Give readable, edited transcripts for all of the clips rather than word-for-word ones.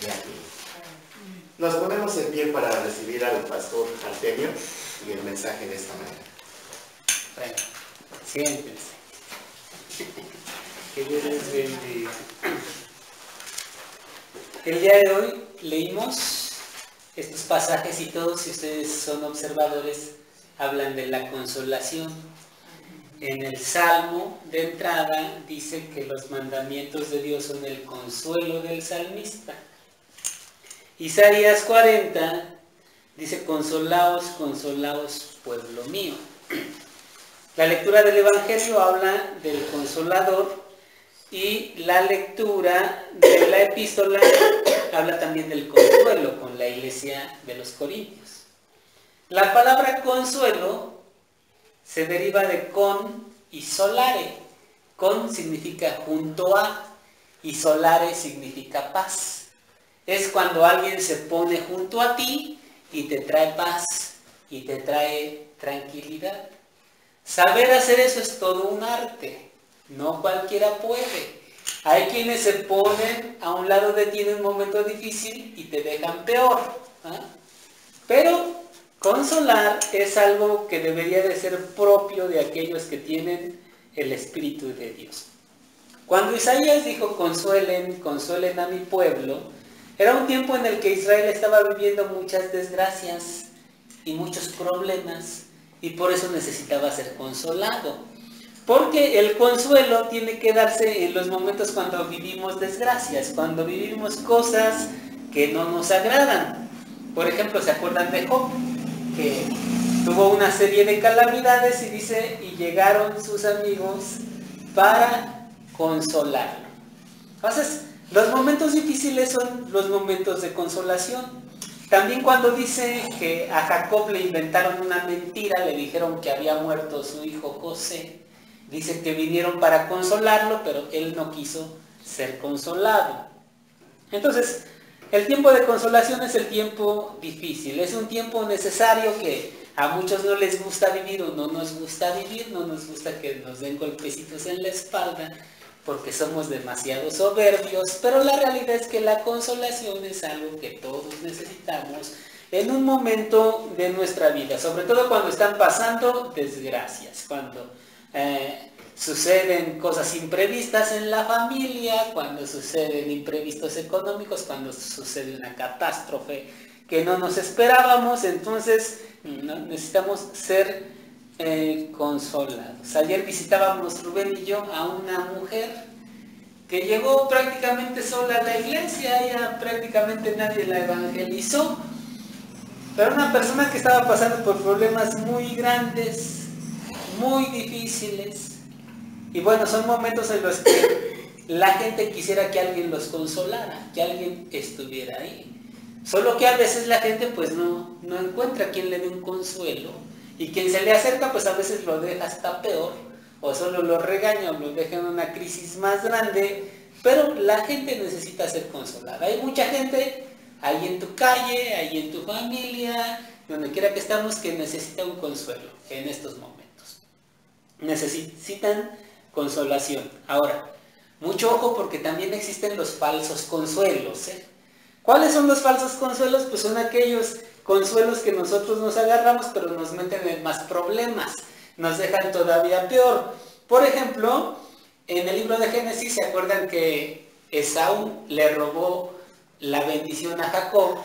de aquí. Nos ponemos en pie para recibir al pastor Artemio y el mensaje de esta manera. Bueno, siéntense. Que Dios les bendiga. El día de hoy leímos estos pasajes y todos, si ustedes son observadores, hablan de la consolación. En el Salmo de entrada dice que los mandamientos de Dios son el consuelo del salmista. Isaías 40 dice: consolaos, consolaos, pueblo mío. La lectura del Evangelio habla del Consolador y la lectura de la epístola habla también del consuelo con la iglesia de los Corintios. La palabra consuelo se deriva de con y solare. Con significa junto a y solare significa paz. Es cuando alguien se pone junto a ti y te trae paz y te trae tranquilidad. Saber hacer eso es todo un arte, no cualquiera puede. Hay quienes se ponen a un lado de ti en un momento difícil y te dejan peor, ¿eh? Pero consolar es algo que debería de ser propio de aquellos que tienen el Espíritu de Dios. Cuando Isaías dijo consuelen, consuelen a mi pueblo, era un tiempo en el que Israel estaba viviendo muchas desgracias y muchos problemas, y por eso necesitaba ser consolado. Porque el consuelo tiene que darse en los momentos cuando vivimos desgracias, cuando vivimos cosas que no nos agradan. Por ejemplo, ¿se acuerdan de Job? Que tuvo una serie de calamidades y dice, y llegaron sus amigos para consolarlo. Entonces, los momentos difíciles son los momentos de consolación. También cuando dice que a Jacob le inventaron una mentira, le dijeron que había muerto su hijo José, dice que vinieron para consolarlo, pero él no quiso ser consolado. Entonces, el tiempo de consolación es el tiempo difícil, es un tiempo necesario que a muchos no les gusta vivir o no nos gusta vivir, no nos gusta que nos den golpecitos en la espalda porque somos demasiado soberbios, pero la realidad es que la consolación es algo que todos necesitamos en un momento de nuestra vida, sobre todo cuando están pasando desgracias, cuando suceden cosas imprevistas en la familia, cuando suceden imprevistos económicos, cuando sucede una catástrofe que no nos esperábamos. Entonces necesitamos ser consolados. Ayer visitábamos Rubén y yo a una mujer que llegó prácticamente sola a la iglesia, ella prácticamente nadie la evangelizó, pero una persona que estaba pasando por problemas muy grandes, muy difíciles. Y bueno, son momentos en los que la gente quisiera que alguien los consolara, que alguien estuviera ahí. Solo que a veces la gente pues no encuentra quien le dé un consuelo, y quien se le acerca pues a veces lo deja hasta peor, o solo lo regaña o lo deja en una crisis más grande. Pero la gente necesita ser consolada. Hay mucha gente ahí en tu calle, ahí en tu familia, donde quiera que estamos, que necesita un consuelo en estos momentos. Necesitan consolación. Ahora, mucho ojo, porque también existen los falsos consuelos, ¿eh? ¿Cuáles son los falsos consuelos? Pues son aquellos consuelos que nosotros nos agarramos, pero nos meten en más problemas, nos dejan todavía peor. Por ejemplo, en el libro de Génesis, ¿se acuerdan que Esaú le robó la bendición a Jacob?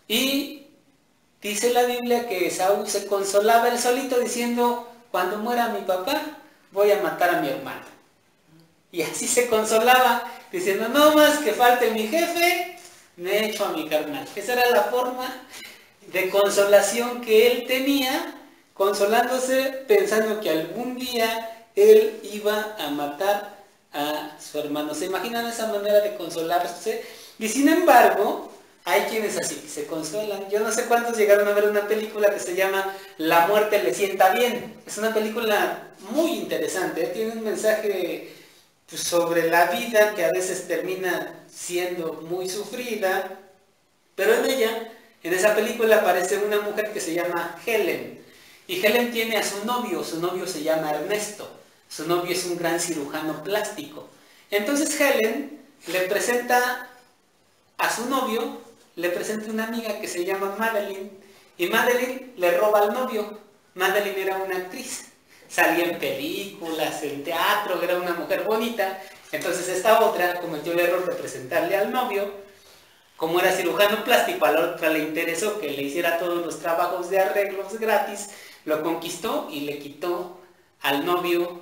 Y dice la Biblia que Esaú se consolaba él solito diciendo, cuando muera mi papá, voy a matar a mi hermano. Y así se consolaba, diciendo, no más que falte mi jefe, me echo a mi carnal. Esa era la forma de consolación que él tenía, consolándose pensando que algún día él iba a matar a su hermano. ¿Se imaginan esa manera de consolarse? Y sin embargo, hay quienes así se consuelan. Yo no sé cuántos llegaron a ver una película que se llama La muerte le sienta bien. Es una película muy interesante, tiene un mensaje sobre la vida que a veces termina siendo muy sufrida, pero en esa película aparece una mujer que se llama Helen, y Helen tiene a su novio se llama Ernesto, su novio es un gran cirujano plástico. Entonces Helen le presenta a su novio le presenta una amiga que se llama Madeline, y Madeline le roba al novio. Madeline era una actriz, salía en películas, en teatro, era una mujer bonita. Entonces esta otra cometió el error de presentarle al novio. Como era cirujano plástico, a la otra le interesó que le hiciera todos los trabajos de arreglos gratis, lo conquistó y le quitó al novio.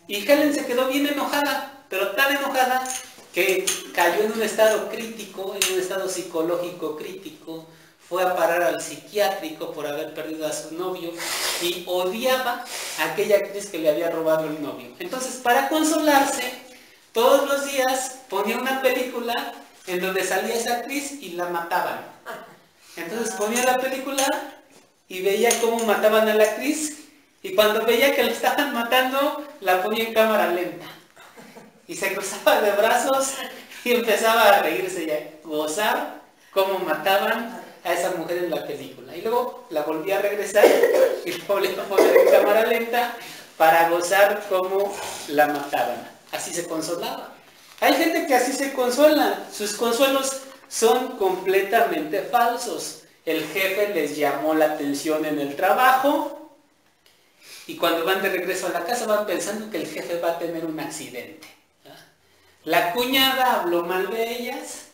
Y Helen se quedó bien enojada, pero tan enojada que cayó en un estado crítico, en un estado psicológico crítico. Fue a parar al psiquiátrico por haber perdido a su novio y odiaba a aquella actriz que le había robado el novio. Entonces, para consolarse, todos los días ponía una película en donde salía esa actriz y la mataban. Entonces ponía la película y veía cómo mataban a la actriz, y cuando veía que la estaban matando, la ponía en cámara lenta. Y se cruzaba de brazos y empezaba a reírse y a gozar cómo mataban a esa mujer en la película. Y luego la volvía a regresar y la volvía a poner en cámara lenta para gozar cómo la mataban. Así se consolaba. Hay gente que así se consuela. Sus consuelos son completamente falsos. El jefe les llamó la atención en el trabajo y cuando van de regreso a la casa van pensando que el jefe va a tener un accidente. La cuñada habló mal de ellas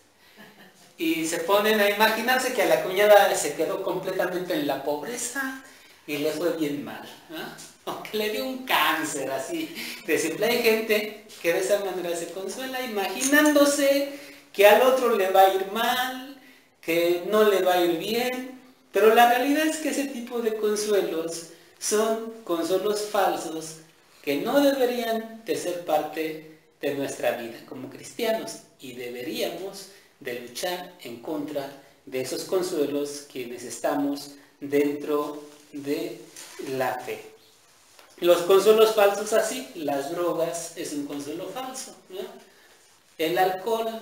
y se ponen a imaginarse que a la cuñada se quedó completamente en la pobreza y le fue bien mal, o que le dio un cáncer, así de simple. Hay gente que de esa manera se consuela imaginándose que al otro le va a ir mal, que no le va a ir bien, pero la realidad es que ese tipo de consuelos son consuelos falsos que no deberían de ser parte de nuestra vida como cristianos, y deberíamos de luchar en contra de esos consuelos quienes estamos dentro de la fe. Los consuelos falsos así, las drogas es un consuelo falso, ¿no? El alcohol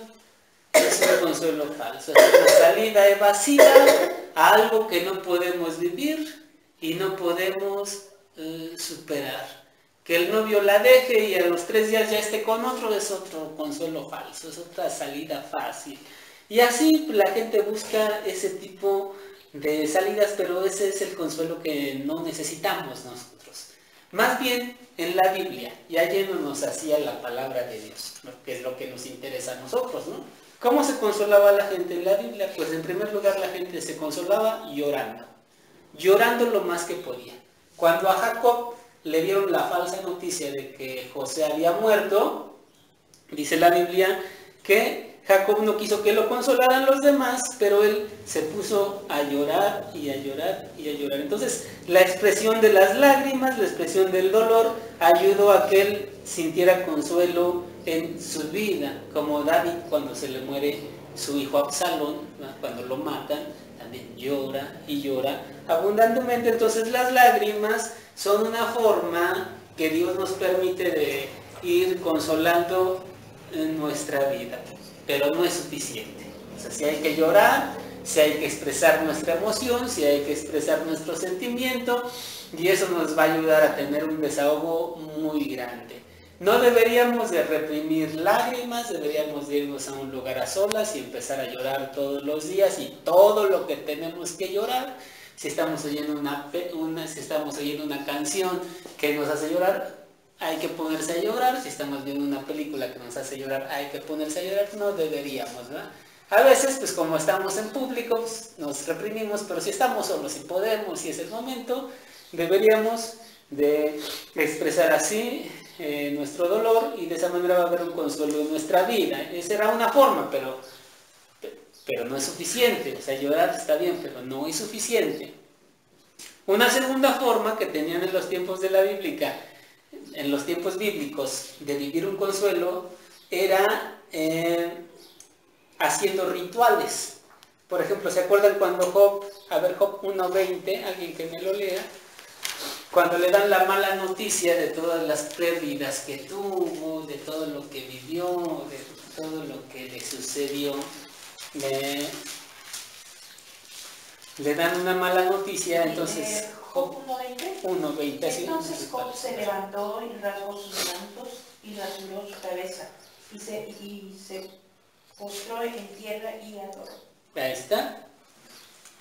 es un consuelo falso, es una salida evasiva a algo que no podemos vivir y no podemos superar. Que el novio la deje y a los 3 días ya esté con otro es otro consuelo falso, es otra salida fácil. Y así la gente busca ese tipo de salidas, pero ese es el consuelo que no necesitamos nosotros. Más bien en la Biblia, ya yéndonos hacia la palabra de Dios, que es lo que nos interesa a nosotros, ¿no? ¿Cómo se consolaba la gente en la Biblia? Pues en primer lugar la gente se consolaba llorando lo más que podía. Cuando a Jacob le dieron la falsa noticia de que José había muerto, dice la Biblia que Jacob no quiso que lo consolaran los demás, pero él se puso a llorar y a llorar y a llorar. Entonces, la expresión de las lágrimas, la expresión del dolor, ayudó a que él sintiera consuelo en su vida, como David cuando se le muere su hijo Absalón, ¿no? Cuando lo matan, también llora y llora abundantemente. Entonces, las lágrimas son una forma que Dios nos permite de ir consolando en nuestra vida, pero no es suficiente. O sea, si hay que llorar, si hay que expresar nuestra emoción, si hay que expresar nuestro sentimiento, y eso nos va a ayudar a tener un desahogo muy grande. No deberíamos de reprimir lágrimas, deberíamos de irnos a un lugar a solas y empezar a llorar todos los días y todo lo que tenemos que llorar. Si estamos oyendo una canción que nos hace llorar, hay que ponerse a llorar. Si estamos viendo una película que nos hace llorar, hay que ponerse a llorar. No deberíamos, ¿verdad? A veces, pues como estamos en público, pues, nos reprimimos, pero si estamos solos, si podemos, si es el momento, deberíamos de expresar así nuestro dolor, y de esa manera va a haber un consuelo en nuestra vida. Esa será una forma, pero no es suficiente. O sea, llorar está bien, pero no es suficiente. Una segunda forma que tenían en los tiempos de la Biblia, en los tiempos bíblicos, de vivir un consuelo, era haciendo rituales. Por ejemplo, ¿se acuerdan cuando Job 1:20, alguien que me lo lea, cuando le dan la mala noticia de todas las pérdidas que tuvo, de todo lo que vivió, de todo lo que le sucedió, le dan una mala noticia? Entonces Job 1:20. Entonces Job se levantó y rasgó sus mantos y rasuró su cabeza y se postró en tierra y adoró. Ahí está.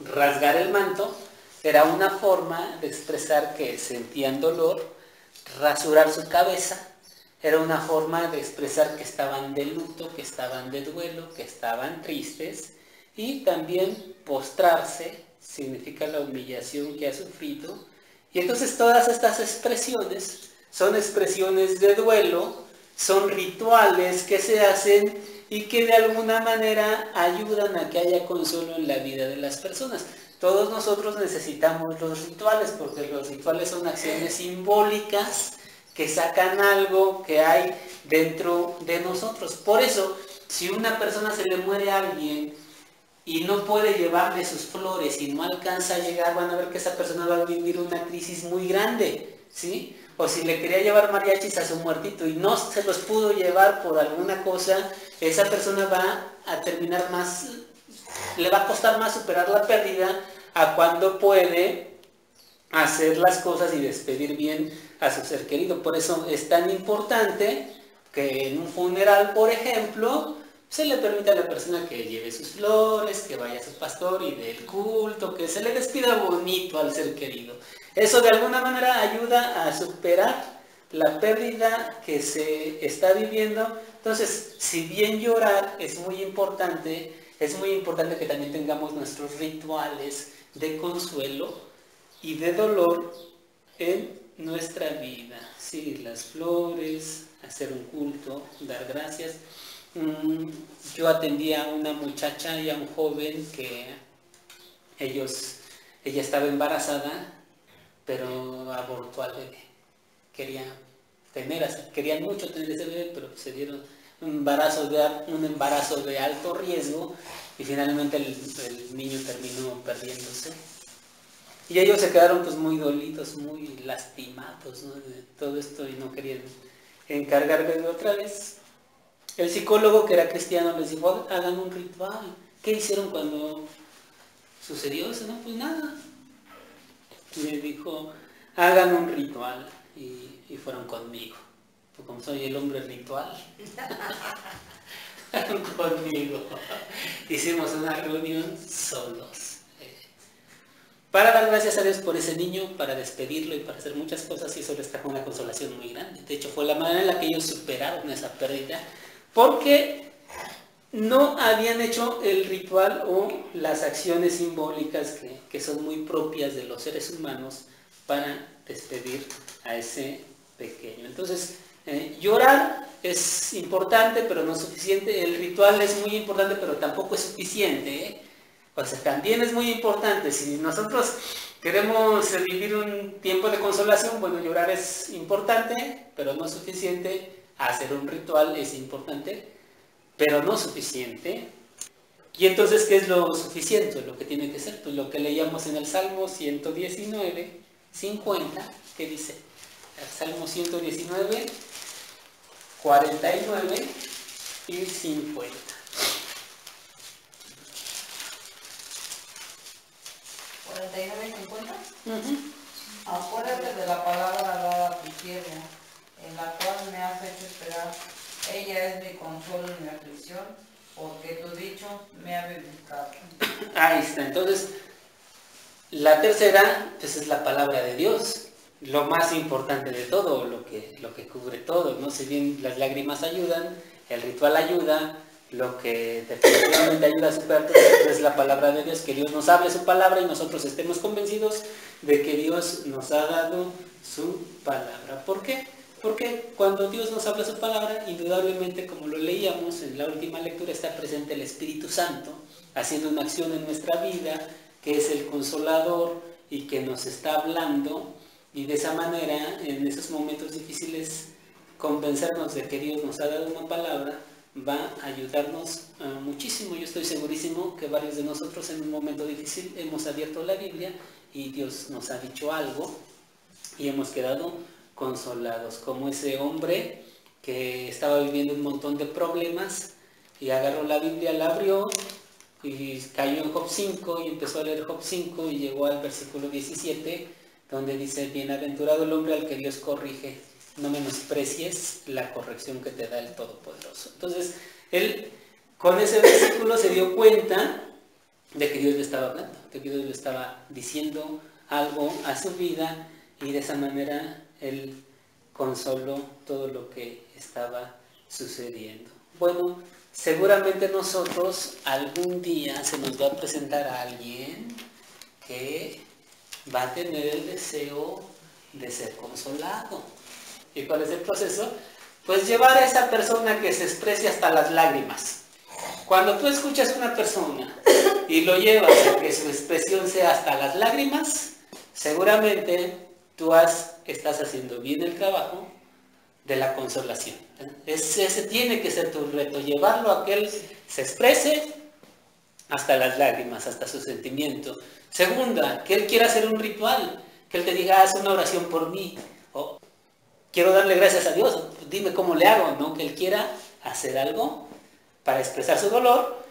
Rasgar el manto era una forma de expresar que sentían dolor. Rasurar su cabeza era una forma de expresar que estaban de luto, que estaban de duelo, que estaban tristes. Y también postrarse significa la humillación que ha sufrido. Y entonces todas estas expresiones son expresiones de duelo, son rituales que se hacen y que de alguna manera ayudan a que haya consuelo en la vida de las personas. Todos nosotros necesitamos los rituales porque los rituales son acciones simbólicas que sacan algo que hay dentro de nosotros. Por eso, si a una persona se le muere a alguien y no puede llevarle sus flores y no alcanza a llegar, van a ver que esa persona va a vivir una crisis muy grande, ¿sí? O si le quería llevar mariachis a su muertito y no se los pudo llevar por alguna cosa, esa persona va a terminar más, le va a costar más superar la pérdida a cuando puede hacer las cosas y despedir bien a su ser querido. Por eso es tan importante que en un funeral, por ejemplo, se le permite a la persona que lleve sus flores, que vaya a su pastor y dé el culto, que se le despida bonito al ser querido. Eso de alguna manera ayuda a superar la pérdida que se está viviendo. Entonces, si bien llorar es muy importante que también tengamos nuestros rituales de consuelo y de dolor en nuestra vida. Sí, las flores, hacer un culto, dar gracias. Yo atendía a una muchacha y a un joven que ella estaba embarazada, pero abortó al bebé. Querían mucho tener ese bebé, pero se dieron un embarazo de alto riesgo y finalmente el niño terminó perdiéndose. Y ellos se quedaron pues muy dolidos, muy lastimados, ¿no?, de todo esto y no querían encargarme de otra vez. El psicólogo, que era cristiano, les dijo, hagan un ritual. ¿Qué hicieron cuando sucedió eso? No, pues nada. Le dijo, hagan un ritual. Y fueron conmigo. Pues como soy el hombre ritual, conmigo. Hicimos una reunión solos. Para dar gracias a Dios por ese niño, para despedirlo y para hacer muchas cosas, y eso les trajo una consolación muy grande. De hecho, fue la manera en la que ellos superaron esa pérdida, porque no habían hecho el ritual o las acciones simbólicas que son muy propias de los seres humanos para despedir a ese pequeño. Entonces, llorar es importante, pero no suficiente. El ritual es muy importante, pero tampoco es suficiente, ¿eh? O sea, también es muy importante. Si nosotros queremos vivir un tiempo de consolación, bueno, llorar es importante, pero no suficiente. Hacer un ritual es importante, pero no suficiente. Y entonces, ¿qué es lo suficiente? Lo que tiene que ser, pues lo que leíamos en el Salmo 119, 50, que dice, el Salmo 119, 49 y 50. ¿49 y 50? Acuérdate de la palabra dada a tu siervo, en la cual me has hecho esperar. Ella es mi consuelo en mi aflicción, porque tu dicho me ha vivificado. Ahí está. Entonces, la tercera, pues, es la palabra de Dios. Lo más importante de todo, lo que cubre todo, ¿no? Si bien las lágrimas ayudan, el ritual ayuda, lo que definitivamente ayuda a superar todo es la palabra de Dios, que Dios nos hable su palabra y nosotros estemos convencidos de que Dios nos ha dado su palabra. ¿Por qué? Porque cuando Dios nos habla su palabra, indudablemente, como lo leíamos en la última lectura, está presente el Espíritu Santo, haciendo una acción en nuestra vida, que es el Consolador y que nos está hablando, y de esa manera, en esos momentos difíciles, convencernos de que Dios nos ha dado una palabra va a ayudarnos muchísimo. Yo estoy segurísimo que varios de nosotros en un momento difícil hemos abierto la Biblia y Dios nos ha dicho algo y hemos quedado consolados, como ese hombre que estaba viviendo un montón de problemas y agarró la Biblia, la abrió y cayó en Job 5 y empezó a leer Job 5 y llegó al versículo 17, donde dice, bienaventurado el hombre al que Dios corrige, no menosprecies la corrección que te da el Todopoderoso. Entonces, él con ese versículo se dio cuenta de que Dios le estaba hablando, de que Dios le estaba diciendo algo a su vida, y de esa manera él consoló todo lo que estaba sucediendo. Bueno, seguramente nosotros algún día se nos va a presentar a alguien que va a tener el deseo de ser consolado. ¿Y cuál es el proceso? Pues llevar a esa persona que se exprese hasta las lágrimas. Cuando tú escuchas a una persona y lo llevas a que su expresión sea hasta las lágrimas, seguramente tú estás haciendo bien el trabajo de la consolación. Ese tiene que ser tu reto, llevarlo a que él se exprese hasta las lágrimas, hasta su sentimiento. Segunda, que él quiera hacer un ritual, que él te diga, haz una oración por mí, o quiero darle gracias a Dios, dime cómo le hago, ¿no? Que él quiera hacer algo para expresar su dolor.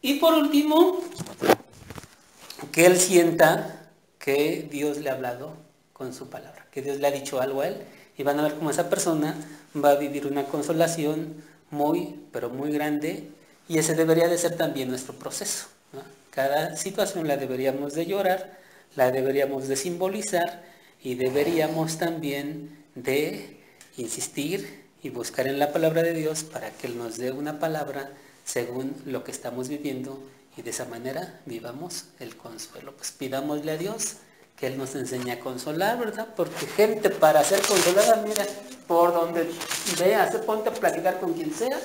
Y por último, que él sienta que Dios le ha hablado con su palabra, que Dios le ha dicho algo a él, y van a ver cómo esa persona va a vivir una consolación muy, pero muy grande, y ese debería de ser también nuestro proceso, ¿no? Cada situación la deberíamos de llorar, la deberíamos de simbolizar, y deberíamos también de insistir y buscar en la palabra de Dios para que Él nos dé una palabra según lo que estamos viviendo, y de esa manera vivamos el consuelo. Pues pidámosle a Dios que Él nos enseñe a consolar, ¿verdad? Porque gente para ser consolada, mira, por donde veas, ponte a platicar con quien sea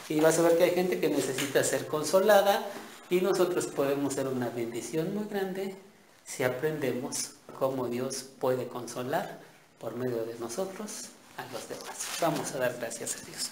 y vas a ver que hay gente que necesita ser consolada, y nosotros podemos ser una bendición muy grande si aprendemos cómo Dios puede consolar por medio de nosotros a los demás. Vamos a dar gracias a Dios.